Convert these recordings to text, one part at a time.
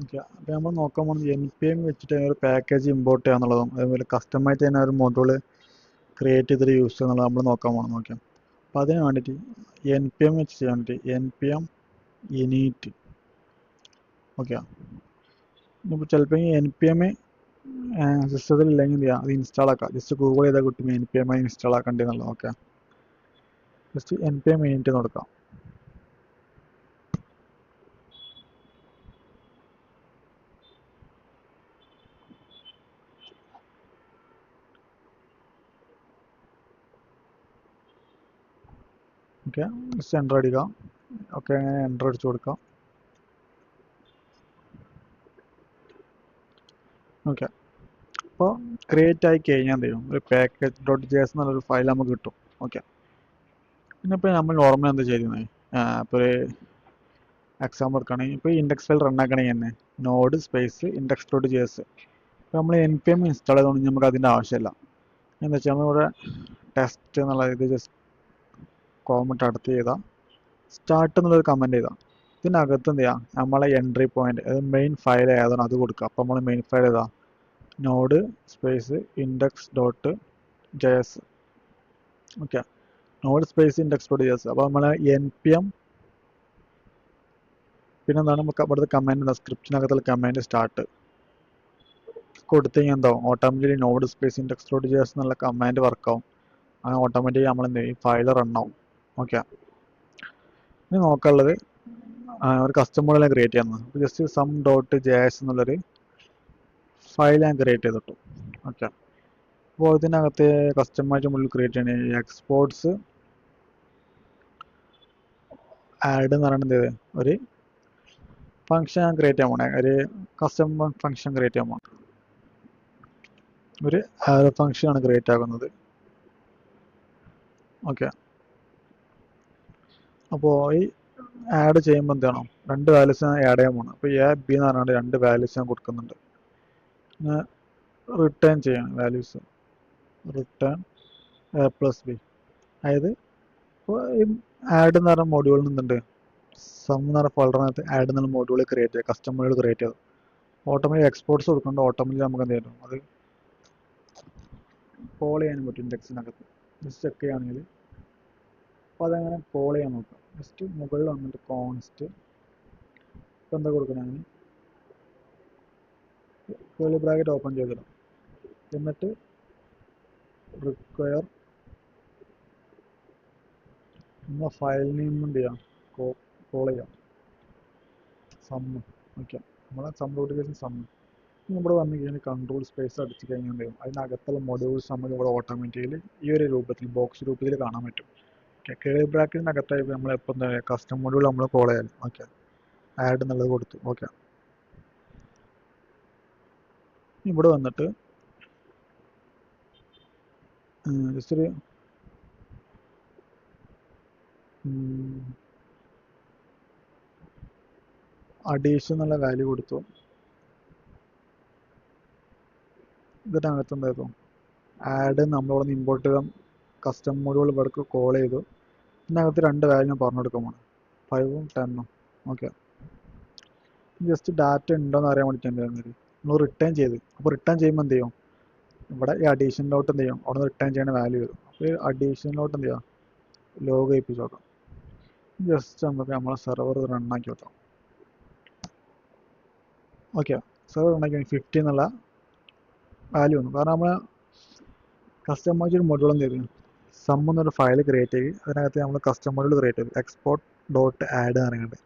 Okay, അപ്പോൾ നമ്മൾ നോക്കാൻ പോകുന്നത് എൻ പി എം വെച്ചിട്ട് ഒരു പാക്കേജ് ഇമ്പോർട്ട് ചെയ്യുക എന്നുള്ളതും അതുപോലെ കസ്റ്റമൈസ് ചെയ്യുന്ന ഒരു മൊഡ്യൂൾ ക്രിയേറ്റ് ചെയ്തിട്ട് യൂസ് ചെയ്യുക എന്നുള്ളത് നമ്മൾ നോക്കാൻ പോകണം. നോക്കാം, അപ്പോൾ അതിന് വേണ്ടിയിട്ട് എൻ പി എം വെച്ച് ചെയ്യാൻ വേണ്ടിയിട്ട് എൻ പി എം ഇനീറ്റ്. ഓക്കെ, ഇപ്പോൾ ചിലപ്പോൾ ഈ എൻ പി എം സിസ്റ്റത്തിൽ ഇല്ലെങ്കിൽ എന്ത് ചെയ്യുക, അത് ഇൻസ്റ്റാൾ ആക്കാം. ജസ്റ്റ് ഗൂഗിൾ ചെയ്താൽ കിട്ടും എൻ പി എം ഇൻസ്റ്റാൾ ആക്കേണ്ടതെന്നുള്ളത്. Okay, just N P M init കൊടുക്കാം. ഓക്കെ, ജസ്റ്റ് എൻ്റർ അടിക്കാം. ഓക്കെ, അങ്ങനെ എൻ്റർ അടിച്ചു കൊടുക്കാം. ഓക്കെ, അപ്പോൾ ക്രിയേറ്റ് ആയി കഴിഞ്ഞാൽ എന്ത് ചെയ്യും, ഒരു പാക്കേജ് ഡോട്ട് ജെ എസ് എന്നുള്ളൊരു ഫയൽ നമുക്ക് കിട്ടും. ഓക്കെ, പിന്നെ ഇപ്പോൾ നമ്മൾ നോർമൽ എന്താ ചെയ്യുന്നത്, ഇപ്പോൾ ഒരു എക്സാമ്പിൾ എടുക്കുകയാണെങ്കിൽ ഇപ്പോൾ ഇൻഡെക്സ് ഫയൽ റൺ ആക്കണമെങ്കിൽ തന്നെ node space index dot J S. ഇപ്പോൾ നമ്മൾ എൻ പി എം ഇൻസ്റ്റാൾ ചെയ്തുകൊണ്ട് നമുക്ക് അതിൻ്റെ ആവശ്യമില്ല. എന്താ വെച്ചാൽ നമ്മളിവിടെ ടെസ്റ്റ് എന്നുള്ള ഇത് ജസ്റ്റ് കോമറ്റ് അടുത്ത് ചെയ്താൽ സ്റ്റാർട്ട് എന്നുള്ളൊരു കമൻറ്റ് ചെയ്താൽ ഇതിനകത്ത് എന്ത് ചെയ്യുക, നമ്മളെ എൻട്രി പോയിന്റ് അത് മെയിൻ ഫയൽ ഏതാണ് അത് കൊടുക്കുക. അപ്പോൾ നമ്മൾ മെയിൻ ഫയൽ ഏതാ, node space index dot J S. Okay, node space index dot J S. അപ്പോൾ നമ്മൾ എൻ പി എം പിന്നെ എന്താണ് നമുക്ക് ഇവിടുത്തെ കമാൻഡ് എന്താ, സ്ക്രിപ്റ്റിനകത്തുള്ള കമാൻഡ് സ്റ്റാർട്ട് കൊടുത്തു കഴിഞ്ഞാൽ എന്താവും, automatically node space index dot J S എന്നുള്ള കമാൻഡ് വർക്കാവും. അങ്ങനെ ഓട്ടോമാറ്റിക്കലി നമ്മൾ എന്ത് ചെയ്യും, ഫയൽ റണ്ണാവും. ഓക്കെ, ഇനി നോക്കാനുള്ളത് ഒരു കസ്റ്റം മോഡൽ ക്രിയേറ്റ് ചെയ്യുന്നത്. അപ്പോൾ just some dot J S എന്നുള്ളൊരു ഫയൽ ഞാൻ ക്രിയേറ്റ് ചെയ്തിട്ടു. ഓക്കെ, അപ്പോൾ ഇതിനകത്ത് കസ്റ്റമൈസ് മുകളിൽ ക്രിയേറ്റ് ചെയ്യണ എക്സ്പോർട്സ് ആഡ് എന്ന് പറയുന്നത് ഒരു ഫംഗ്ഷൻ ഞാൻ ക്രിയേറ്റ് ചെയ്യാൻ പോണേ, ഒരു കസ്റ്റം ഫംഗ്ഷൻ ക്രിയേറ്റ് ചെയ്യാൻ പോകണം. ഒരു ആഡ് ഫംഗ്ഷനാണ് ക്രിയേറ്റ് ആകുന്നത്. ഓക്കെ, അപ്പോൾ ഈ ആഡ് ചെയ്യുമ്പോൾ എന്ത് ചെയ്യണം, രണ്ട് വാല്യൂസ് ആഡ് ചെയ്യാൻ പോകണം. അപ്പോൾ എ ബി എന്ന് പറഞ്ഞാൽ രണ്ട് വാല്യൂസ് ഞാൻ കൊടുക്കുന്നുണ്ട്. പിന്നെ റിട്ടേൺ ചെയ്യണം values, return A plus B. അതായത് ഇപ്പോൾ ഈ ആഡ് എന്ന് പറഞ്ഞ മൊഡ്യൂളിൽ നിന്നുണ്ട് സം എന്ന് പറഞ്ഞ ഫോൾഡറിനകത്ത് ആഡ് എന്നുള്ള മൊഡ്യൂൾ ക്രിയേറ്റ് ചെയ്യുക, കസ്റ്റം മൊഡ്യൂൾ ക്രിയേറ്റ് ചെയ്തു. ഓട്ടോമാറ്റിക് എക്സ്പോർട്ട്സ് കൊടുക്കേണ്ട ഓട്ടോമാറ്റിക് നമുക്ക് എന്ത് ചെയ്യണം, അത് കോൾ ചെയ്യാനും പറ്റും ഇൻഡെക്സിനകത്ത്. ജസ്റ്റ് ചെക്ക് ചെയ്യുകയാണെങ്കിൽ അപ്പോൾ അതങ്ങനെ കോൾ ചെയ്യാൻ നോക്കാം. ജസ്റ്റ് മുകളിൽ വന്നിട്ട് കോൺസ്റ്റ് ഇപ്പോൾ എന്താ കൊടുക്കണമെങ്കിൽ കേളി ബ്രാക്കറ്റ് ഓപ്പൺ ചെയ്തിടാം. എന്നിട്ട് റിക്വയർ നമ്മളെ ഫയൽ നെയിം എന്ത് ചെയ്യാം, കോൾ ചെയ്യാം, സമ്മ്. ഓക്കെ, നമ്മളെ സം നോട്ടിഫിക്കേഷൻ സമ്മ്. ഇവിടെ വന്നു കഴിഞ്ഞാൽ കൺട്രോൾ സ്പേസ് അടിച്ച് കഴിഞ്ഞാൽ എന്ത് ചെയ്യും, അതിനകത്തുള്ള മൊഡ്യൂൾസ് നമുക്ക് ഇവിടെ ഓട്ടോമാറ്റിക്കലി ഈ ഒരു രൂപത്തിൽ ബോക്സ് രൂപത്തിൽ കാണാൻ പറ്റും. ഓക്കെ, കേളി ബ്രാക്കറ്റിനകത്തായി നമ്മൾ എപ്പോൾ എന്താ കസ്റ്റം മൊഡ്യൂൾ നമ്മൾ കോൾ ചെയ്യാൻ. ഓക്കെ, ആഡ് എന്നുള്ളത് കൊടുത്തു. ഓക്കെ, ഇവിടെ വന്നിട്ട് ജസ്റ്റ് ഒരു അഡീഷൻ എന്നുള്ള വാല്യൂ കൊടുത്തു. ഇതിനകത്ത് എന്തായിരുന്നു, ആഡ് നമ്മളിവിടെ നിന്ന് ഇമ്പോർട്ട് ചെയ്ത കസ്റ്റം മൊഡ്യൂൾ ഇവിടേക്ക് കോൾ ചെയ്തു. ഇതിനകത്ത് രണ്ട് വാല്യൂ ഞാൻ പറഞ്ഞു കൊടുക്കാൻ പോകണം, 5ഉം 10ഉം. ഓക്കെ, ജസ്റ്റ് ഡാറ്റ ഉണ്ടോയെന്ന് അറിയാൻ വേണ്ടിയിട്ട് നമ്മൾ റിട്ടേൺ ചെയ്ത്. അപ്പോൾ റിട്ടേൺ ചെയ്യുമ്പോൾ എന്ത് ചെയ്യും, ഇവിടെ ഈ അഡീഷനിലോട്ട് എന്ത് ചെയ്യും, അവിടെ നിന്ന് റിട്ടേൺ ചെയ്യുന്ന വാല്യൂ വരും. അപ്പോൾ ഈ അഡീഷനിലോട്ട് എന്ത് ചെയ്യാം, ലോഗ് ചെയ്യിപ്പിച്ച് നോക്കാം. ജസ്റ്റ് നമുക്ക് നമ്മളെ സെർവർ റണ്ണാക്കി വെക്കാം. ഓക്കെ, സെർവർ റണ്ണാക്കി 50 എന്നുള്ള വാല്യൂ വന്നു. കാരണം നമ്മൾ കസ്റ്റമൈസ് ഒരു മൊഡ്യൂൾ എന്ത് ചെയ്തു, സം എന്നൊരു ഫയൽ ക്രിയേറ്റ് ചെയ്ത് അതിനകത്ത് നമ്മൾ കസ്റ്റം മൊഡ്യൂൾ ക്രിയേറ്റ് ചെയ്തു, എക്സ്പോർട്ട് ഡോട്ട് ആഡ് എന്ന് പറയുന്നത്.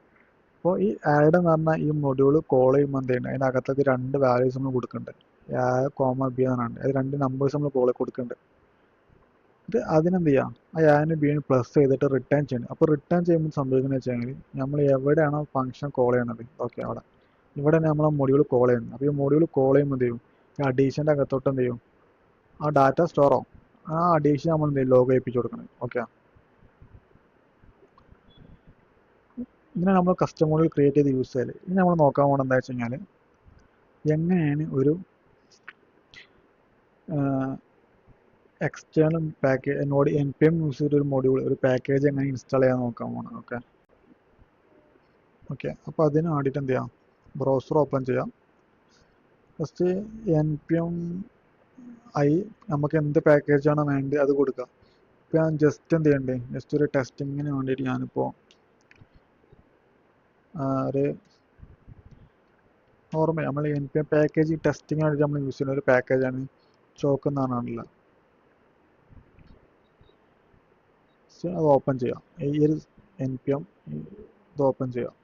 അപ്പോൾ ഈ ആഡ് എന്ന് പറഞ്ഞാൽ ഈ മൊഡ്യൂൾ കോൾ ചെയ്യുമ്പോൾ എന്ത് ചെയ്യുന്നത്, അതിനകത്തേക്ക് രണ്ട് വാല്യൂസ് നമ്മൾ കൊടുക്കുന്നുണ്ട്, എ കോമ ബി എന്ന് പറഞ്ഞിട്ട്. അത് രണ്ട് നമ്പേഴ്സ് നമ്മൾ കോൾ കൊടുക്കുന്നുണ്ട്. ഇത് അതിനെന്ത് ചെയ്യാം, ആ ആന് ബിന് പ്ലസ് ചെയ്തിട്ട് റിട്ടേൺ ചെയ്യണം. അപ്പോൾ റിട്ടേൺ ചെയ്യുമ്പോൾ സംഭവിക്കുന്നത് വെച്ചാൽ നമ്മൾ എവിടെയാണോ ഫംഗ്ഷൻ കോൾ ചെയ്യണത്, ഓക്കെ അവിടെ ഇവിടെ നമ്മൾ മൊഡ്യൂൾ കോൾ ചെയ്യുന്നത്. അപ്പോൾ ഈ മൊഡ്യൂൾ കോൾ ചെയ്യുമ്പോൾ എന്ത് ചെയ്യും, ഈ അഡീഷൻ്റെ അകത്തോട്ട് എന്ത് ചെയ്യും, ആ ഡാറ്റ സ്റ്റോർ ആവും. ആ അഡീഷൻ നമ്മൾ എന്ത് ചെയ്യും, ലോഗ് ചെയ്യിപ്പിച്ച് കൊടുക്കണം. ഓക്കെ, ഇങ്ങനെ നമ്മൾ കസ്റ്റം മൊഡ്യൂൾ ക്രിയേറ്റ് ചെയ്ത് യൂസ് ചെയ്യല്. ഇനി നമ്മൾ നോക്കാൻ പോകുന്നത് എന്താ വെച്ച് കഴിഞ്ഞാൽ എങ്ങനെയാണ് ഒരു external package node N P M use ചെയ്തിട്ട് ഒരു മൊഡ്യൂൾ ഒരു പാക്കേജ് എങ്ങനെ ഇൻസ്റ്റാൾ ചെയ്യാൻ നോക്കാൻ പോകണം. ഓക്കെ, അപ്പോൾ അതിന് വേണ്ടിയിട്ട് എന്ത് ചെയ്യാം, ബ്രൗസർ ഓപ്പൺ ചെയ്യാം. ഫസ്റ്റ് npm ഐ നമുക്ക് എന്ത് പാക്കേജാണോ വേണ്ടത് അത് കൊടുക്കാം. ഇപ്പോൾ ഞാൻ ജസ്റ്റ് എന്ത് ചെയ്യണ്ടേ, ജസ്റ്റ് ഒരു ടെസ്റ്റിങ്ങിന് വേണ്ടിയിട്ട് ഞാനിപ്പോൾ ഒരു നോർമൽ നമ്മൾ npm പാക്കേജ് ടെസ്റ്റിംഗ് ആയിട്ട് നമ്മൾ യൂസ് ചെയ്യുന്ന ഒരു പാക്കേജാണ് ചോക്ക് എന്ന് പറഞ്ഞിട്ടുള്ള. അത് ഓപ്പൺ ചെയ്യാം. ഈ ഒരു npm ഇത് ഓപ്പൺ ചെയ്യാം.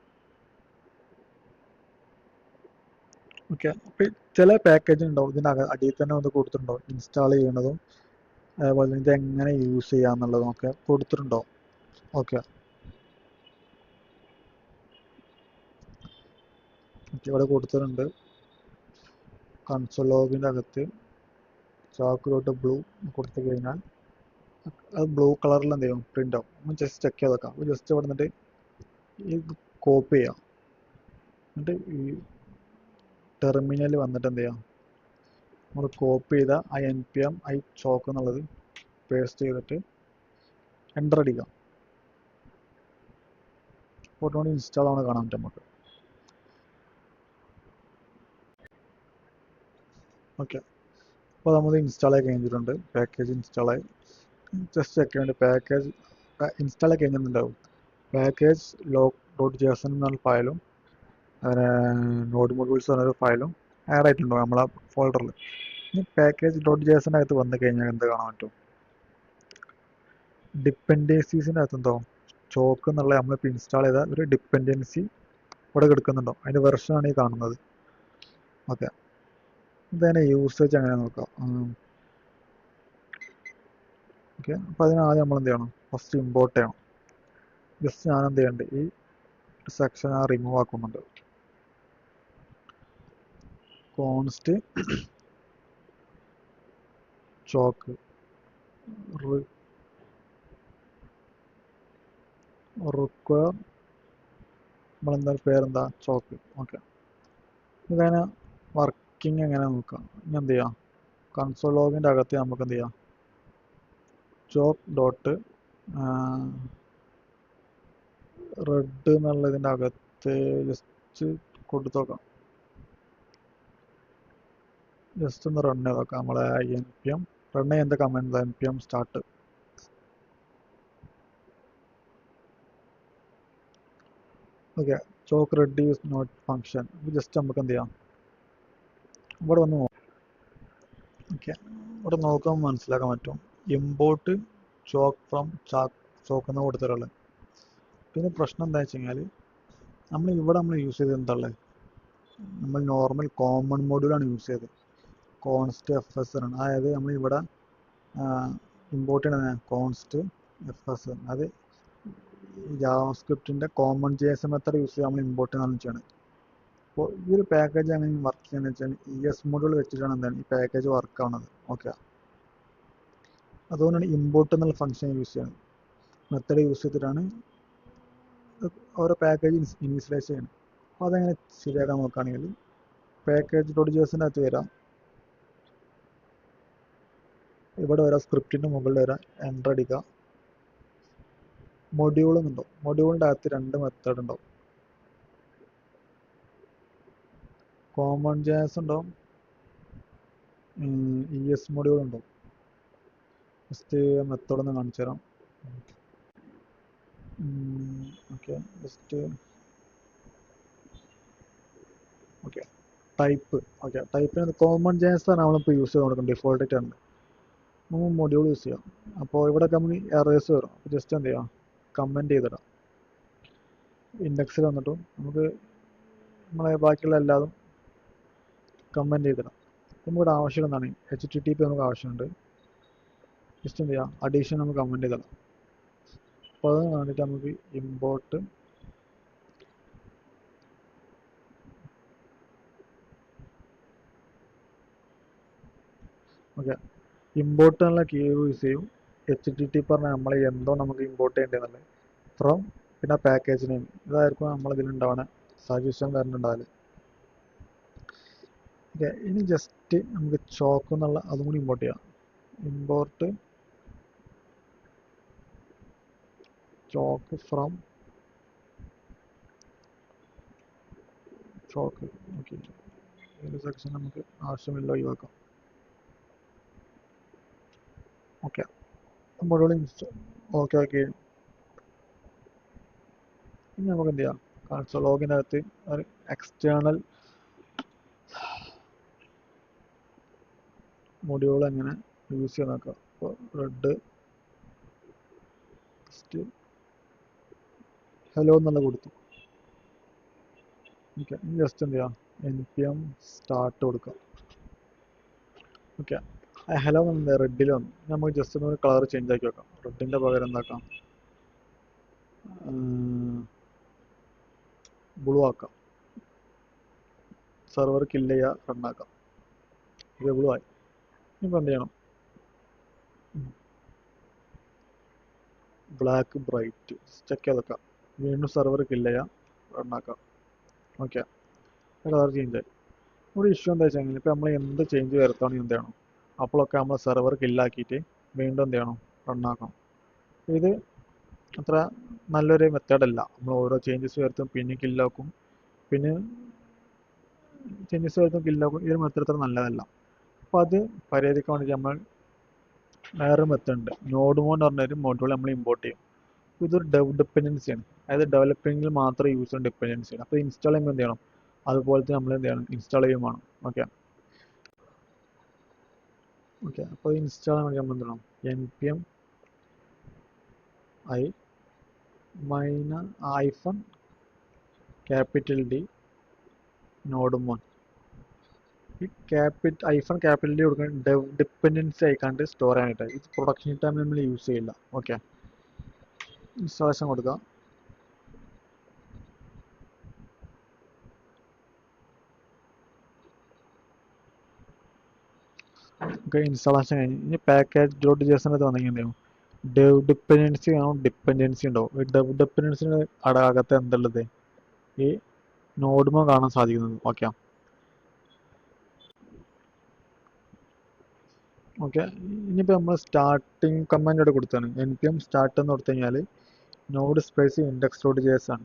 ഓക്കെ, അപ്പോൾ ചില പാക്കേജ് ഉണ്ടാവും ഇതിൻ്റെ അടിയിൽ തന്നെ ഒന്ന് കൊടുത്തിട്ടുണ്ടാവും ഇൻസ്റ്റാൾ ചെയ്യണതും അതേപോലെ തന്നെ ഇത് എങ്ങനെ യൂസ് ചെയ്യാന്നുള്ളതും ഒക്കെ കൊടുത്തിട്ടുണ്ടാവും. ഓക്കെ, ഇവിടെ കൊടുത്തിട്ടുണ്ട്. കൺസോൾ ലോഗിൻ്റെ അകത്ത് choc.blue കൊടുത്തു കഴിഞ്ഞാൽ അത് ബ്ലൂ കളറിൽ എന്ത് ചെയ്യും, പ്രിൻ്റ് ആവും. നമ്മൾ ജസ്റ്റ് ചെക്ക് ചെയ്ത് വെക്കാം. ജസ്റ്റ് ഇവിടെ നിന്നിട്ട് ഇത് കോപ്പി ചെയ്യാം. എന്നിട്ട് ഈ ടെർമിനൽ വന്നിട്ട് എന്ത് ചെയ്യാം, നമ്മൾ കോപ്പി ചെയ്ത ആ npm ഐ ചോക്ക് എന്നുള്ളത് പേസ്റ്റ് ചെയ്തിട്ട് എൻ്റർ അടിക്കാം. ഓട്ടോമാറ്റിക് ഇൻസ്റ്റാൾ ആണ് കാണാൻ പറ്റും നമുക്ക്. ഓക്കെ, അപ്പോൾ നമ്മൾ ഇൻസ്റ്റാൾ ആയി കഴിഞ്ഞിട്ടുണ്ട്. പാക്കേജ് ഇൻസ്റ്റാൾ ആയി. ജസ്റ്റ് ചെക്ക് ചെയ്യേണ്ട പാക്കേജ് ഇൻസ്റ്റാൾ ആയി കഴിഞ്ഞിട്ടുണ്ടാവും. പാക്കേജ് log.json എന്നുള്ള ഫയലും നോഡ് മൊഡ്യൂൾസ് എന്നൊരു ഫയലും ആഡ് ആയിട്ടുണ്ടോ നമ്മളെ ഫോൾഡറിൽ. ഈ പാക്കേജ് .json അകത്ത് വന്നു കഴിഞ്ഞാൽ എന്ത് കാണാൻ പറ്റും, ഡിപ്പെൻഡൻസീസിൻ്റെ അകത്ത് എന്തോ ചോക്ക് എന്നുള്ള നമ്മളിപ്പോൾ ഇൻസ്റ്റാൾ ചെയ്ത ഒരു ഡിപ്പെൻഡൻസി ഇവിടെ കിടക്കുന്നുണ്ടോ, അതിൻ്റെ വെർഷനാണ് ഈ കാണുന്നത്. ഓക്കെ, ഇതതിൻ്റെ യൂസേജ് അങ്ങനെ നോക്കാം. ഓക്കെ, അപ്പോൾ അതിനാദ്യം നമ്മൾ എന്ത് ചെയ്യണം, ഫസ്റ്റ് ഇമ്പോർട്ട് ചെയ്യണം. ജസ്റ്റ് ഞാൻ എന്ത് ചെയ്യണ്ട്, ഈ സെക്ഷൻ ഞാൻ റിമൂവ് ആക്കുന്നുണ്ട്. കോൺസ്റ്റ് ചോക്ക് റിക്വയർ നമ്മളെന്താ പേരെന്താ ചോക്ക്. ഓക്കെ, ഇതങ്ങനെ വർക്കിംഗ് എങ്ങനെ നോക്കാം. ഇനി എന്ത് ചെയ്യാം, കൺസോൾ ലോഗിൻ്റെ അകത്ത് നമുക്ക് എന്ത് ചെയ്യാം, ചോക്ക് ഡോട്ട് റെഡ് എന്നുള്ളതിൻ്റെ അകത്ത് ജസ്റ്റ് കൊടുത്തു നോക്കാം. ജസ്റ്റ് ഒന്ന് റൺ ചെയ്ത് നോക്കാം. നമ്മളെ npm റൺ ചെയ്യുന്ന command npm start. Okay, chalk red use not function. Just നമുക്ക് എന്ത് ചെയ്യാം, ഇവിടെ വന്ന് നോക്കാം. ഓക്കെ, ഇവിടെ നോക്കുമ്പോൾ മനസ്സിലാക്കാൻ പറ്റും ഇമ്പോർട്ട് ചോക്ക് ഫ്രം ചോക്ക് എന്ന് കൊടുത്തിട്ടുള്ളത്. പിന്നെ പ്രശ്നം എന്താ വെച്ച് കഴിഞ്ഞാൽ നമ്മൾ യൂസ് ചെയ്തത് എന്താണുള്ളത്, നമ്മൾ നോർമൽ കോമൺ മോഡ്യൂളാണ് യൂസ് ചെയ്തത്. കോൺസ്റ്റ് എഫ് എസ് ആണ്. അതായത് നമ്മളിവിടെ ഇമ്പോർട്ട് ചെയ്യണത് കോൺസ്റ്റ് എഫ് എസ്, അത് ജാവാസ്ക്രിപ്റ്റിൻ്റെ കോമൺ JS മെത്തേഡ് യൂസ് ചെയ്ത് നമ്മൾ ഇമ്പോർട്ട് ചെയ്യണം. അപ്പോൾ ഈ ഒരു പാക്കേജ് അങ്ങനെ വർക്ക് ചെയ്യുന്നത് വെച്ചാൽ ES മോഡ്യൂൾ വെച്ചിട്ടാണ് എന്താണ് ഈ പാക്കേജ് വർക്ക് ആവുന്നത്. ഓക്കെ, അതുകൊണ്ടാണ് ഇമ്പോർട്ട് എന്നുള്ള ഫംഗ്ഷൻ യൂസ് ചെയ്യുന്നത്. മെത്തേഡ് യൂസ് ചെയ്തിട്ടാണ് ഓരോ പാക്കേജ് ഇനീഷ്യലൈസ് ചെയ്യുന്നത്. അപ്പോൾ അതെങ്ങനെ ശരിയാക്കാൻ നോക്കുകയാണെങ്കിൽ പാക്കേജ് .jsൻ്റെ അകത്ത് വരാം. ഇവിടെ വരാം, സ്ക്രിപ്റ്റിൻ്റെ മുകളിൽ വരാം, എൻ്റർ അടിക്കുക. മൊഡ്യൂൾ എന്നുണ്ടാവും. മൊഡ്യൂളിൻ്റെ അകത്ത് രണ്ട് മെത്തേഡ് ഉണ്ടാവും. കോമൺ JS ഉണ്ടാവും, ES മൊഡ്യൂൾ ഉണ്ടാവും. ജസ്റ്റ് മെത്തേഡ് ഒന്ന് കാണിച്ചു തരാം. Okay, just okay type. Okay, ടൈപ്പിന് കോമൺ JS ആണ് നമ്മളിപ്പോൾ യൂസ് ചെയ്ത് കൊടുക്കുന്നത്. ഡിഫോൾട്ട് ആയിട്ടുണ്ട്. നമുക്ക് മൊഡ്യൂൾ യൂസ് ചെയ്യാം. അപ്പോൾ ഇവിടെ നമ്മൾ എറേഴ്സ് വരും. അപ്പോൾ ജസ്റ്റ് എന്ത് ചെയ്യാം, കമൻറ്റ് ചെയ്തിടാം. ഇൻഡെക്സിൽ വന്നിട്ടും നമുക്ക് നമ്മളെ ബാക്കിയുള്ള എല്ലാതും കമൻറ്റ് ചെയ്തിടാം. നമുക്കിവിടെ ആവശ്യം എന്താണ്, HTTP നമുക്ക് ആവശ്യമുണ്ട്. ജസ്റ്റ് എന്ത് ചെയ്യാം, അഡീഷൻ നമുക്ക് കമൻറ്റ് ചെയ്തിടാം. അപ്പോൾ അതിന് വേണ്ടിയിട്ട് നമുക്ക് ഇമ്പോർട്ട് ഓക്കെ ഇമ്പോർട്ട് എന്നുള്ള കീ യൂസ് ചെയ്യും. HTTP പറഞ്ഞാൽ നമ്മൾ എന്തോ നമുക്ക് ഇമ്പോർട്ട് ചെയ്യേണ്ടതെന്നുള്ളത് ഫ്രം പിന്നെ പാക്കേജ് നെയിം ഇതായിരിക്കും നമ്മളിതിലുണ്ടാവുന്ന സജഷൻ വരുന്നുണ്ടാവില്ല. ഓക്കെ, ഇനി ജസ്റ്റ് നമുക്ക് ചോക്ക് എന്നുള്ള അതും കൂടി ഇമ്പോർട്ട് ചെയ്യാം. Import chalk from chalk. Okay, ഈ സെക്ഷൻ നമുക്ക് ആവശ്യമില്ല, ഒഴിവാക്കാം. ഓക്കെ, മുഴുവൻ ഇൻസ്റ്റാൾ. ഓക്കെ ഓക്കെ, ഇനി നമുക്ക് എന്ത് ചെയ്യാം, കൺസോൾ ലോഗിനകത്ത് ഒരു എക്സ്റ്റേണൽ മൊഡ്യൂൾ എങ്ങനെ യൂസ് ചെയ്യാൻ നോക്കാം. അപ്പോൾ റെഡ് ഹലോ എന്നുള്ള കൊടുത്തു. ഓക്കെ, ജസ്റ്റ് എന്ത് ചെയ്യാം, npm സ്റ്റാർട്ട് കൊടുക്കാം. ഓക്കെ, ഹലോ വന്നത് റെഡിൽ വന്നു. നമുക്ക് ജസ്റ്റ് ഒന്ന് കളർ ചേഞ്ച് ആക്കി വെക്കാം. റെഡിൻ്റെ പകരം എന്താക്കാം, ബ്ലൂ ആക്കാം. സെർവർ കില്ല് ചെയ്യുക, റണ്ണാക്കാം. ഇത് ബ്ലൂ ആയി. ഇനിയിപ്പോൾ എന്ത് ചെയ്യണം, ബ്ലാക്ക് ബ്രൈറ്റ് ചെക്ക് ചെയ്ത് വെക്കാം. വീണ്ടും സെർവർ കില്ല് ചെയ്യാം, റണ്ണാക്കാം. ഓക്കെ, കളർ ചേഞ്ച് ആയി. ഒരു ഇഷ്യൂ എന്താ വെച്ചാൽ ഇപ്പോൾ നമ്മൾ എന്ത് ചേഞ്ച് വരുത്തണമെങ്കിൽ എന്ത് ചെയ്യണം, അപ്പോഴൊക്കെ നമ്മൾ സെർവർ കില്ലാക്കിയിട്ട് വീണ്ടും എന്ത് ചെയ്യണം, റണ്ണാക്കണം. ഇത് അത്ര നല്ലൊരു മെത്തേഡല്ല. നമ്മൾ ഓരോ ചേഞ്ചസ് വരുത്തും പിന്നെ കില്ലാക്കും, പിന്നെ ചേഞ്ചസ് വരുത്തും കില്ലാക്കും. ഈ ഒരു മെത്തേഡ് അത്ര നല്ലതല്ല. അപ്പോൾ അത് പരിഹരിക്കാൻ വേണ്ടി നമ്മൾ വേറൊരു മെത്തേഡ് ഉണ്ട്. നോഡ്മോ എന്ന് പറഞ്ഞൊരു മൊഡ്യൂൾ നമ്മൾ ഇമ്പോർട്ട് ചെയ്യും. ഇതൊരു ഡിപ്പെൻഡൻസിയാണ്, അതായത് ഡെവലപ്പിംഗിൽ മാത്രം യൂസ് ചെയ്യുന്ന ഡിപ്പെൻഡൻസിയാണ്. അപ്പോൾ ഇൻസ്റ്റാൾ ചെയ്യുമ്പോൾ എന്ത് ചെയ്യണം, അതുപോലത്തെ നമ്മൾ എന്ത് ചെയ്യണം, ഇൻസ്റ്റാൾ ചെയ്യും വേണം. ഓക്കെ ഓക്കെ, അപ്പോൾ ഇൻസ്റ്റാൾ ചെയ്യാൻ വേണ്ടി നമ്മൾ എന്ത് ചെയ്യണം, npm i -hyphen -D നോഡ്മോൺ. ഈ ഐഫൺ ക്യാപിറ്റൽ ഡി കൊടുക്കാൻ ഡിപ്പെൻഡൻസി ആയിക്കാണ്ട് സ്റ്റോർ ചെയ്യാനായിട്ട്. ഇത് പ്രൊഡക്ഷൻ ടൈമിൽ നമ്മൾ യൂസ് ചെയ്യില്ല. ഓക്കെ, ഇൻസ്റ്റാളേഷൻ കൊടുക്കുക. ഓക്കെ, ഇൻസ്റ്റാളേഷൻ കഴിഞ്ഞ് ഇനി പാക്കേജ് ഡോട്ട് ജേസൺ ഇത് വന്നെങ്കിൽ എന്ത് ചെയ്യും, ഡെവ് ഡിപ്പെൻഡൻസി ആവും, ഡിപ്പെൻഡൻസി ഉണ്ടാവും. ഈ ഡെവ് ഡിപ്പെൻഡൻസിന് അകത്ത് എന്തുള്ളത്, ഈ നോഡ്മോ കാണാൻ സാധിക്കുന്നത്. ഓക്കെ ഓക്കെ, ഇനിയിപ്പോൾ നമ്മൾ സ്റ്റാർട്ടിങ് കമാൻഡ് ഇവിടെ കൊടുത്താണ്. npm സ്റ്റാർട്ട് എന്ന് കൊടുത്തു കഴിഞ്ഞാൽ node space index dot J S ആണ്.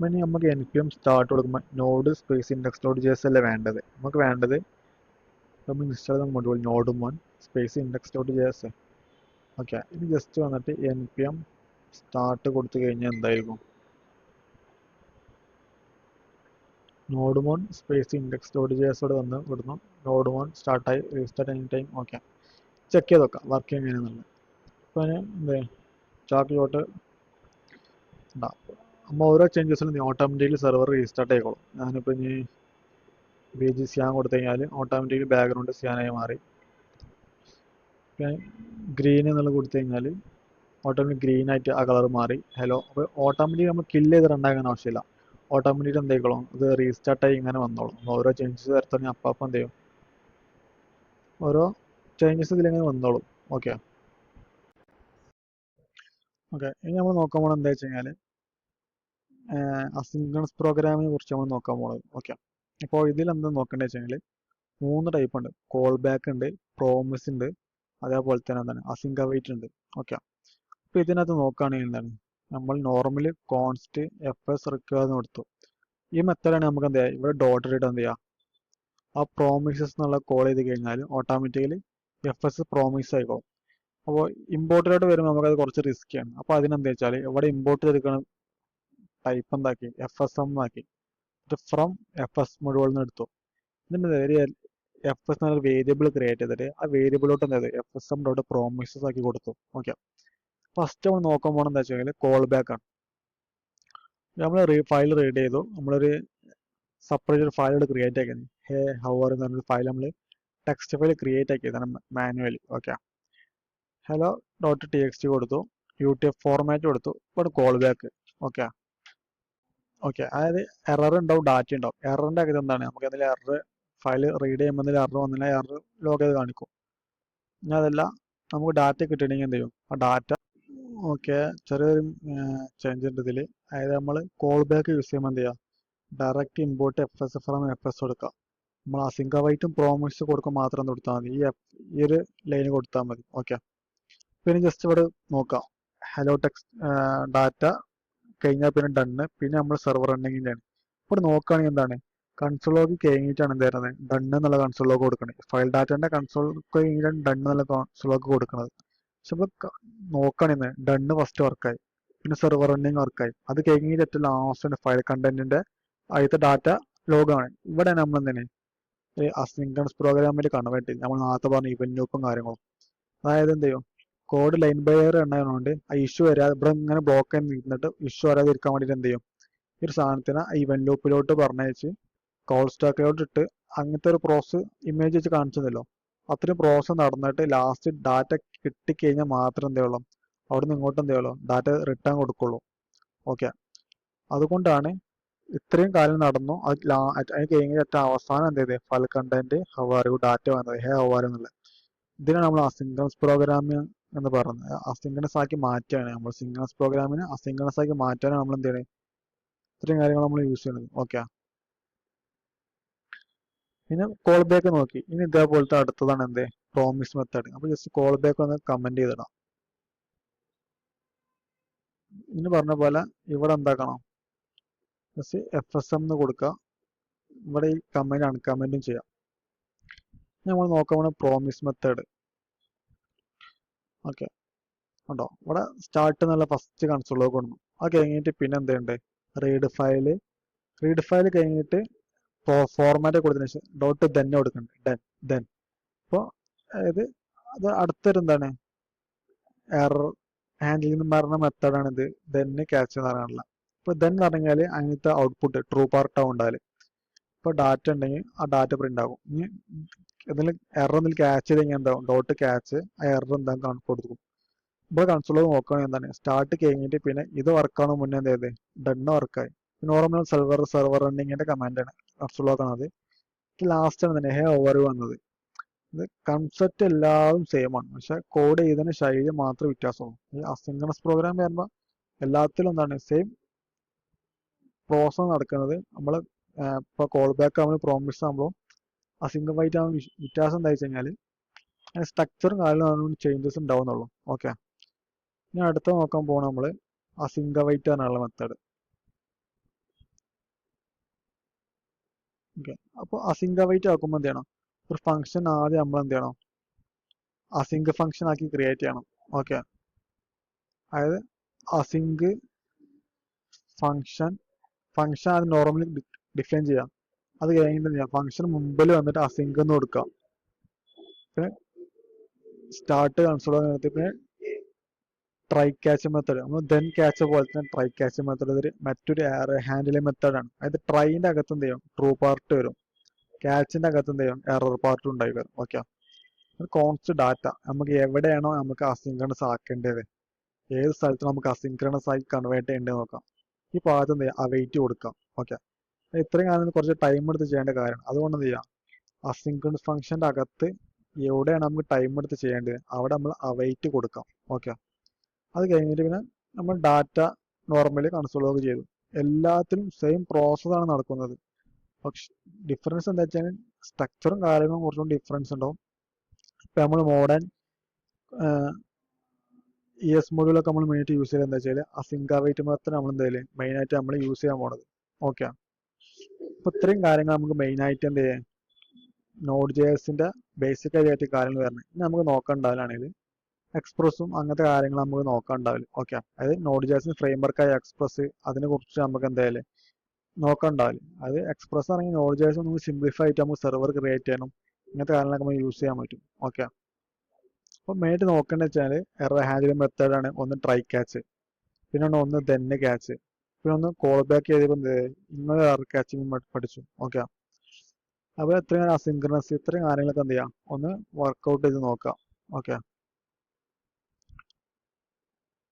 ഇനി നമുക്ക് npm സ്റ്റാർട്ട് കൊടുക്കുമ്പോൾ node space index dot J S അല്ലേ വേണ്ടത്. നമുക്ക് വേണ്ടത് നമ്മൾ ഇൻസ്റ്റാൾ ചെയ്ത module nodemon space index dot J S. Okay, ഇനി ജസ്റ്റ് വന്നിട്ട് npm സ്റ്റാർട്ട് കൊടുത്തു കഴിഞ്ഞാൽ എന്തായിരിക്കും, nodemon space index dot J S വന്ന് വിടുന്നു. നോഡ്1 സ്റ്റാർട്ടായി, restart any time. Okay, check ചെയ്ത് നോക്കാം വർക്ക് എങ്ങനെയാണെന്നുള്ളത്. അപ്പോൾ എന്ത് ചാർട്ടിലോട്ട് ഉണ്ടാവും. നമ്മൾ ഓരോ ചേഞ്ചസിലും ഓട്ടോമാറ്റിക്കലി സെർവർ റീസ്റ്റാർട്ട് ആയിക്കോളും. ഞാനിപ്പോൾ ഇനി പേജ് സ്യാൻ കൊടുത്തു കഴിഞ്ഞാൽ ഓട്ടോമാറ്റിക്കലി ബാക്ക്ഗ്രൗണ്ട് സ്യാനായി മാറി. ഗ്രീൻ എന്നുള്ളത് കൊടുത്തു കഴിഞ്ഞാൽ ഓട്ടോമാറ്റിക് ഗ്രീൻ ആയിട്ട് ആ കളർ മാറി. ഹലോ, അപ്പോൾ ഓട്ടോമാറ്റിക് നമ്മൾ കില്ല് ചെയ്ത് റണ്ണാക്കാൻ ആവശ്യമില്ല. ഓട്ടോമാറ്റിക് എന്തായിക്കോളും, ഇത് റീസ്റ്റാർട്ടായി ഇങ്ങനെ വന്നോളും. ഓരോ ചേഞ്ചസ് വരുത്തണമെങ്കിൽ അപ്പം എന്ത് ചെയ്യും, ഓരോ ചേഞ്ചസ് ഇതിലിങ്ങനെ വന്നോളും. ഓക്കെ ഓക്കെ, ഇനി നമ്മൾ നോക്കാൻ പോകണം എന്താ വെച്ച് കഴിഞ്ഞാൽ അസിൻക്രണസ് പ്രോഗ്രാമിനെ കുറിച്ച് നമ്മൾ നോക്കാൻ പോകുന്നത്. ഓക്കെ, അപ്പോൾ ഇതിൽ എന്താ നോക്കേണ്ടത് വെച്ച് കഴിഞ്ഞാൽ 3 ടൈപ്പ് ഉണ്ട്. കോൾ ബാക്ക് ഉണ്ട്, പ്രോമിസ് ഉണ്ട്, അതേപോലെ തന്നെ എന്താണ് അസിങ്ക് അവൈറ്റ് ഉണ്ട്. ഓക്കെ, അപ്പോൾ ഇതിനകത്ത് നോക്കുകയാണെങ്കിൽ എന്താണ്, നമ്മൾ നോർമലി കോൺസ്റ്റ് fs റിക്വയർ എന്ന് കൊടുത്തു. ഈ മെത്തേഡാണ് നമുക്ക് എന്താ ഇവിടെ ഡോട്ട് ഇട്ട് എന്ത് ചെയ്യുക, ആ പ്രോമിസസ് എന്നുള്ള കോൾ ചെയ്ത് കഴിഞ്ഞാൽ ഓട്ടോമാറ്റിക്കലി fs പ്രോമിസ് ആയിക്കോളും. അപ്പോൾ ഇമ്പോർട്ടിലോട്ട് വരുമ്പോൾ നമുക്കത് കുറച്ച് റിസ്ക്കിയാണ്. അപ്പോൾ അതിനെന്താ വെച്ചാൽ ഇവിടെ ഇമ്പോർട്ട് ചെയ്തിരിക്കുന്ന ടൈപ്പ് എന്താക്കി, fsm ആക്കി. ഫ്രം fs മൊഡ്യൂളിൽ നിന്ന് എടുത്തു. ഇതിൻ്റെ ഒരു fs എന്നൊരു വേരിയബിൾ ക്രിയേറ്റ് ചെയ്തിട്ട് ആ വേരിയബിളോട്ട് എന്താ fsm ഡോട്ട് പ്രോമിസസ് ആക്കി കൊടുത്തു. ഓക്കെ, ഫസ്റ്റ് നമ്മൾ നോക്കാൻ പോകണം എന്താ വെച്ച് കഴിഞ്ഞാൽ കോൾ ബാക്ക് ആണ്. നമ്മൾ ഫയൽ റീഡ് ചെയ്തു, നമ്മളൊരു സെപ്പറേറ്റ് ഒരു ഫയൽ ക്രിയേറ്റ് ആക്കിയത് ഹേ ഹവർ എന്ന് പറഞ്ഞൊരു ഫയൽ നമ്മൾ ടെക്സ്റ്റ് ഫയൽ ക്രിയേറ്റ് ആക്കിയതാണ് manually. Okay, hello dot T X T കൊടുത്തു, UTF ഫോർമാറ്റ് കൊടുത്തു, ഇപ്പോൾ കോൾ ബാക്ക്. ഓക്കെ ഓക്കെ, അതായത് എറർ ഉണ്ടാവും, ഡാറ്റ ഉണ്ടാവും. എററിൻ്റെ അകത്ത് എന്താണ്, നമുക്ക് എന്തെങ്കിലും എറർ ഫയൽ റീഡ് ചെയ്യുമ്പോൾ എന്തെങ്കിലും എറർ വന്നില്ല, എറർ ലോഗ് ചെയ്ത് കാണിക്കും. ഇനി അതല്ല നമുക്ക് ഡാറ്റ കിട്ടണമെങ്കിൽ എന്ത് ചെയ്യും, ആ ഡാറ്റ ഓക്കെ ചെറിയൊരു ചേഞ്ച് ഉണ്ട് ഇതിൽ. അതായത് നമ്മൾ കോൾ ബാക്ക് യൂസ് ചെയ്യുമ്പോൾ എന്ത് ചെയ്യുക, direct import fs from fs കൊടുക്കുക. നമ്മൾ അസിങ്ക് അവൈറ്റും പ്രോമിസ് കൊടുക്കുക മാത്രം കൊടുത്താൽ മതി. ഈ ഒരു ലൈന് കൊടുത്താൽ മതി. ഓക്കെ, പിന്നെ ജസ്റ്റ് ഇവിടെ നോക്കാം, ഹലോ ടെക്സ്റ്റ് ഡാറ്റ കഴിഞ്ഞാൽ പിന്നെ ഡണ്ണ്, പിന്നെ നമ്മൾ സെർവർ ഉണ്ടെങ്കിലാണ്. ഇവിടെ നോക്കുകയാണെങ്കിൽ എന്താണ്, കൺസോൾ ലോഗ് കഴിഞ്ഞിട്ടാണ് എന്ത് ചെയ്യുന്നത് ഡൺ എന്നുള്ള കൺസോൾ ലോഗ് കൊടുക്കണത്. ഫയൽ ഡാറ്റന്റെ കൺസോൾ കഴിഞ്ഞിട്ടാണ് ഡൺ എന്നുള്ള കൺസോൾ ലോഗ് കൊടുക്കുന്നത്. പക്ഷെ നമ്മൾ നോക്കണിന്ന് ഡണ്ണ് ഫസ്റ്റ് വർക്കായി, പിന്നെ സെർവർ റണ്ണിങ് വർക്കായി, അത് കഴിഞ്ഞിട്ട് ഏറ്റവും ലാസ്റ്റ് ഫയൽ കണ്ടന്റിന്റെ ആദ്യത്തെ ഡാറ്റ ലോഗാണ്. ഇവിടെ നമ്മൾ എന്താണ് അസിൻക്രണസ് പ്രോഗ്രാമിൽ കൺവേർട്ട് ചെയ്യും. നമ്മൾ നേരത്തെ പറഞ്ഞ ഇവന്റ് ലൂപ്പും കാര്യങ്ങളും. അതായത് എന്ത് ചെയ്യും കോഡ് ലൈൻ ബൈ ലൈൻ എണ്ണതുകൊണ്ട് ആ ഇഷ്യൂ വരാതെ ഇവിടെ ഇങ്ങനെ ബ്ലോക്ക് ആയി നിന്നിട്ട് ഇഷ്യൂ വരാതെ ഇരിക്കാൻ വേണ്ടിയിട്ട് എന്ത് ചെയ്യും ഈ ഒരു സാധനത്തിന് ഇവന്റ് ലൂപ്പിലോട്ട് പറഞ്ഞയച്ച് കോൾ സ്റ്റാക്കിലോട്ട് ഇട്ട് അങ്ങനത്തെ ഒരു പ്രോസസ് ഇമേജ് വെച്ച് കാണിച്ചതല്ലോ, അത്രയും പ്രോസസ് നടന്നിട്ട് ലാസ്റ്റ് ഡാറ്റ കിട്ടിക്കഴിഞ്ഞാൽ മാത്രം എന്തേ ഉള്ളൂ അവിടെ നിന്ന് ഇങ്ങോട്ട് എന്തേ ഉള്ളൂ ഡാറ്റ റിട്ടേൺ കൊടുക്കുള്ളൂ. ഓക്കെ, അതുകൊണ്ടാണ് ഇത്രയും കാലം നടന്നു അത് കഴിഞ്ഞ ഏറ്റവും അവസാനം എന്ത് ചെയ്തത് ഫയൽ കണ്ടന്റ് ഹവാറിയു ഡാറ്റ വന്നത് ഹവാറിയു എന്നുള്ളത്. ഇതിനാണ് നമ്മൾ അസിൻക്രണസ് പ്രോഗ്രാമിംഗ് എന്ന് പറയുന്നത്. അസിൻക്രണസ് ആക്കി മാറ്റാണ് നമ്മൾ സിൻക്രണസ് പ്രോഗ്രാമിനെ അസിൻക്രണസ് ആക്കി മാറ്റാനാണ് നമ്മൾ എന്ത് ചെയ്യണത് ഇത്രയും കാര്യങ്ങൾ നമ്മൾ യൂസ് ചെയ്യുന്നത്. ഓക്കെ, പിന്നെ കോൾ ബാക്ക് നോക്കി. ഇനി ഇതേപോലത്തെ അടുത്തതാണ് എന്ത് പ്രോമിസ് മെത്തേഡ്. അപ്പൊ ജസ്റ്റ് കോൾ ബാക്ക് ഒന്ന് കമന്റ് ചെയ്തിടാം. ഇനി പറഞ്ഞ പോലെ ഇവിടെ എന്താക്കണം ജസ്റ്റ് FSM എന്ന് കൊടുക്കുക. ഇവിടെ ഈ കമന്റ് അൺകമന്റും ചെയ്യാം. നമ്മൾ നോക്കാൻ പ്രോമിസ് മെത്തേഡ്. ഓക്കെ, ഉണ്ടോ ഇവിടെ സ്റ്റാർട്ട് എന്നുള്ള ഫസ്റ്റ് കൺസോൾ ലോഗ് കൊണ്ടു. അത് കഴിഞ്ഞിട്ട് പിന്നെ എന്തുണ്ട് റീഡ് ഫയൽ കഴിഞ്ഞിട്ട് ഫോർമാറ്റ് കൊടുത്തതിന് ശേഷം ഡോട്ട് തന്നെ കൊടുക്കുന്നുണ്ട് ദെൻ. അപ്പോൾ അതായത് അത് അടുത്തൊരു എന്താണ് എറർ ഹാൻഡിൽ എന്ന് പറഞ്ഞ മെത്തേഡാണ് ഇത് ദെന്ന് ക്യാച്ച് എന്ന് പറയാനുള്ള. ഇപ്പൊ ദെൻ എന്ന് പറഞ്ഞാൽ അങ്ങനത്തെ ഔട്ട്പുട്ട് ട്രൂ പാർട്ടാവും ഉണ്ടാവില്ല. ഇപ്പൊ ഡാറ്റ ഉണ്ടെങ്കിൽ ആ ഡാറ്റ പ്രിന്റ് ആകും. ഇനി എന്തെങ്കിലും എറർ എന്തെങ്കിലും ക്യാച്ച് ചെയ്ത് കഴിഞ്ഞാൽ എന്താവും ഡോട്ട് ക്യാച്ച് ആ എറർ എന്താ കൊടുക്കും. ഇപ്പോൾ കൺസോൾ നോക്കുകയാണെങ്കിൽ എന്താണ് സ്റ്റാർട്ട് കഴിഞ്ഞിട്ട് പിന്നെ ഇത് വർക്കാണോ മുന്നേ എന്ത് ചെയ്ത് ഡണ്ണ് വർക്കായി. നോർമൽ സെർവർ റണ്ണിങ്ങിന്റെ കമാൻഡാണ് കൺസോൾ നോക്കണത്. ലാസ്റ്റ് ആണ് തന്നെ ഹേ ഓവർ വന്നത്. ഇത് കൺസെപ്റ്റ് എല്ലാവരും സെയിം ആണ്, പക്ഷെ കോഡ് ചെയ്തതിന് ശൈലി മാത്രം വ്യത്യാസമാണ്. ഈ അസിൻക്രണസ് പ്രോഗ്രാം വരുമ്പോൾ എല്ലാത്തിലും എന്താണ് സെയിം പ്രോസസ് നടക്കുന്നത്. നമ്മൾ ഇപ്പോൾ കോൾ ബാക്ക് ആകുമ്പോൾ പ്രോമിസ് ആകുമ്പോൾ അസിൻക്രണസ് ആകുമ്പോൾ വ്യത്യാസം എന്താ വെച്ച് കഴിഞ്ഞാൽ സ്ട്രക്ചറും കാര്യങ്ങളും ചേഞ്ചസ് ഉണ്ടാവുന്നുള്ളൂ. ഓക്കെ, ഇനി അടുത്ത നോക്കാൻ പോകണം നമ്മൾ അസിൻക്രണസ് എന്നുള്ള മെത്തേഡ്. ഓക്കെ, അപ്പോൾ അസിൻക്രണസ് ആക്കുമ്പോൾ എന്ത് ചെയ്യണം ഒരു ഫംഗ്ഷൻ ആദ്യം നമ്മൾ എന്ത് ചെയ്യണം അസിങ്ക് ഫംഗ്ഷൻ ആക്കി ക്രിയേറ്റ് ചെയ്യണം. ഓക്കെ, അതായത് അസിങ്ക് ഫംഗ്ഷൻ ആദ്യം നോർമലി ഡിഫൈൻ ചെയ്യാം. അത് കഴിഞ്ഞിട്ട് ഫംഗ്ഷൻ മുമ്പിൽ വന്നിട്ട് അസിങ്ക് എന്ന് കൊടുക്കാം. പിന്നെ സ്റ്റാർട്ട് കൺസോൾ പിന്നെ ട്രൈ ക്യാച്ച് മെത്തേഡ് നമ്മൾ ദെൻ ക്യാച്ച് പോലെ തന്നെ ട്രൈ ക്യാച്ച് മെത്തേഡ് ഒരു മറ്റൊരു ഹാൻഡിലിംഗ് മെത്തേഡാണ്. അതായത് ട്രൈന്റെ അകത്ത് എന്ത് ചെയ്യും ട്രൂ പാർട്ട് വരും, ക്യാച്ചിന്റെ അകത്ത് എന്ത് ചെയ്യും എറർ പാർട്ട് ഉണ്ടായി വരും. ഓക്കെ, കോൺസ്റ്റ് ഡാറ്റ നമുക്ക് എവിടെയാണോ നമുക്ക് അസിൻക്രണസ് ആക്കേണ്ടത്, ഏത് സ്ഥലത്ത് നമുക്ക് അസിൻക്രണസ് ആയി കൺവേർട്ട് ചെയ്യേണ്ടത് നോക്കാം. ഈ ഭാഗത്ത് എന്ത് ചെയ്യാം അവൈറ്റ് കൊടുക്കാം. ഓക്കെ, ഇത്രയും കാലം കുറച്ച് ടൈം എടുത്ത് ചെയ്യേണ്ട കാര്യമാണ്. അതുകൊണ്ട് എന്ത് ചെയ്യാം അസിൻക്രണസ് ഫംഗ്ഷന്റെ അകത്ത് എവിടെയാണ് നമുക്ക് ടൈം എടുത്ത് ചെയ്യേണ്ടത് അവിടെ നമ്മൾ അവൈറ്റ് കൊടുക്കാം. ഓക്കെ, അത് കഴിഞ്ഞിട്ട് പിന്നെ നമ്മൾ ഡാറ്റ നോർമലി കൺസോൾ ലോഗ് ചെയ്തു. എല്ലാത്തിലും സെയിം പ്രോസസ്സാണ് നടക്കുന്നത്. പക്ഷെ ഡിഫറൻസ് എന്താ വെച്ചാൽ സ്ട്രക്ചറും കാര്യങ്ങളും കുറച്ചും ഡിഫറൻസ് ഉണ്ടാവും. ഇപ്പൊ നമ്മൾ മോഡേൺ ES മൊഡ്യൂളൊക്കെ നമ്മൾ മെയിനായിട്ട് യൂസ് ചെയ്യുന്നത് എന്താ വെച്ചാൽ അസിങ്ക് അവൈറ്റ് മെത്തേഡ് നമ്മൾ എന്തായാലും മെയിനായിട്ട് നമ്മൾ യൂസ് ചെയ്യാൻ പോണത്. ഓക്കെ, അപ്പൊ ഇത്രയും കാര്യങ്ങൾ നമുക്ക് മെയിനായിട്ട് എന്ത് ചെയ്യാം നോഡ് JSന്റെ ബേസിക് ആയിട്ട് കാര്യങ്ങൾ വരണം. ഇനി നമുക്ക് നോക്കണ്ടാവില്ലാണെങ്കിൽ എക്സ്പ്രസും അങ്ങനത്തെ കാര്യങ്ങൾ നമുക്ക് നോക്കാണ്ടാവില്ല. ഓക്കെ, അതായത് നോഡ് JSന് ഫ്രെയിംവർക്കായ എക്സ്പ്രസ് അതിനെ കുറിച്ച് നമുക്ക് എന്തായാലും നോക്കാണ്ടാവില്ല. അത് എക്സ്പ്രസ് ആണെങ്കിൽ നോഡ് JS നമുക്ക് സിംപ്ലിഫൈ ആയിട്ട് നമുക്ക് സെർവർ ക്രിയേറ്റ് ചെയ്യാനും ഇങ്ങനത്തെ കാര്യങ്ങളൊക്കെ നമുക്ക് യൂസ് ചെയ്യാൻ പറ്റും. ഓക്കെ, അപ്പൊ മെയിനായിട്ട് നോക്കേണ്ടത് വെച്ചാൽ എറർ ഹാൻഡിലിംഗ് മെത്തേഡാണ്. ഒന്ന് ട്രൈ ക്യാച്ച്, പിന്നെ ഒന്ന് ദെന്ന് ക്യാച്ച്, പിന്നെ ഒന്ന് കോൾ ബാക്ക് ചെയ്തപ്പോൾ ഇന്നലെ എറർ ക്യാച്ചിങ് പഠിച്ചു. ഓക്കെ, അപ്പോൾ എത്രയും അസിൻക്രണസ് ഇത്രയും കാര്യങ്ങളൊക്കെ എന്ത് ചെയ്യാം ഒന്ന് വർക്ക്ഔട്ട് ചെയ്ത് നോക്കാം. ഓക്കെ.